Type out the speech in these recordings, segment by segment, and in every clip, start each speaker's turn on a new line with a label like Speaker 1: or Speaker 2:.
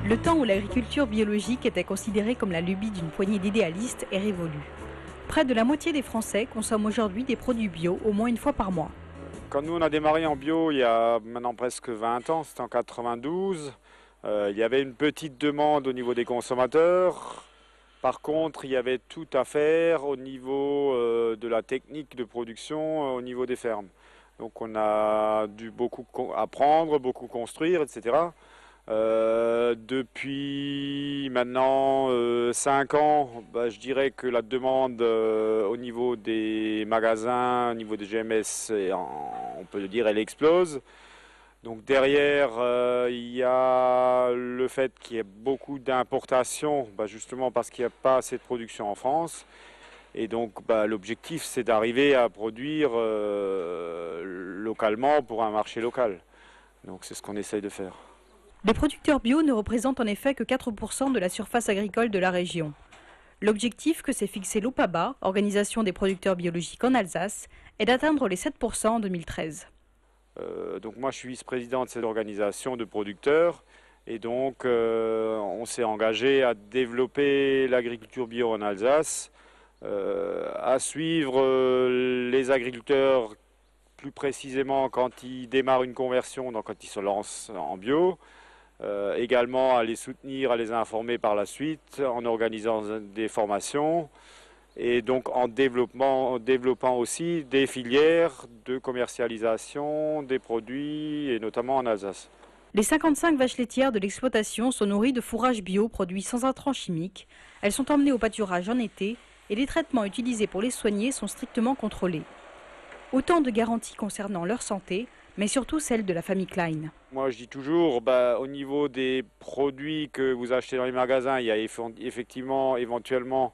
Speaker 1: Le temps où l'agriculture biologique était considérée comme la lubie d'une poignée d'idéalistes est révolu. Près de la moitié des Français consomment aujourd'hui des produits bio au moins une fois par mois.
Speaker 2: Quand nous on a démarré en bio il y a maintenant presque 20 ans, c'était en 92, il y avait une petite demande au niveau des consommateurs. Par contre, il y avait tout à faire au niveau de la technique de production, au niveau des fermes. Donc on a dû beaucoup apprendre, beaucoup construire, etc. Depuis maintenant 5 ans, je dirais que la demande au niveau des magasins, au niveau des GMS, on peut le dire, elle explose. Donc derrière, il y a le fait qu'il y ait beaucoup d'importations, justement parce qu'il n'y a pas assez de production en France. Et donc l'objectif, c'est d'arriver à produire localement pour un marché local. Donc c'est ce qu'on essaye de faire.
Speaker 1: Les producteurs bio ne représentent en effet que 4% de la surface agricole de la région. L'objectif que s'est fixé l'OPABA, Organisation des producteurs biologiques en Alsace, est d'atteindre les 7% en 2013.
Speaker 2: Donc moi je suis vice-président de cette organisation de producteurs et donc on s'est engagé à développer l'agriculture bio en Alsace, à suivre les agriculteurs plus précisément quand ils démarrent une conversion, donc quand ils se lancent en bio. Également à les soutenir, à les informer par la suite en organisant des formations et donc en développant aussi des filières de commercialisation des produits et notamment en Alsace.
Speaker 1: Les 55 vaches laitières de l'exploitation sont nourries de fourrage bio produit sans intrants chimiques. Elles sont emmenées au pâturage en été et les traitements utilisés pour les soigner sont strictement contrôlés. Autant de garanties concernant leur santé, mais surtout celle de la famille Klein.
Speaker 2: Moi je dis toujours, au niveau des produits que vous achetez dans les magasins, il y a effectivement éventuellement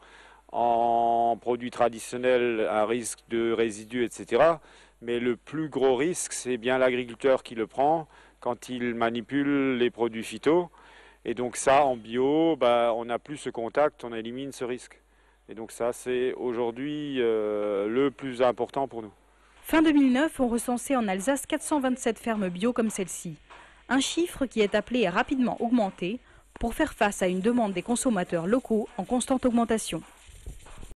Speaker 2: en produits traditionnels un risque de résidus, etc. Mais le plus gros risque, c'est bien l'agriculteur qui le prend quand il manipule les produits phyto. Et donc ça, en bio, on n'a plus ce contact, on élimine ce risque. Et donc ça, c'est aujourd'hui le plus important pour nous.
Speaker 1: Fin 2009, on recensait en Alsace 427 fermes bio comme celle-ci. Un chiffre qui est appelé à rapidement augmenter pour faire face à une demande des consommateurs locaux en constante augmentation.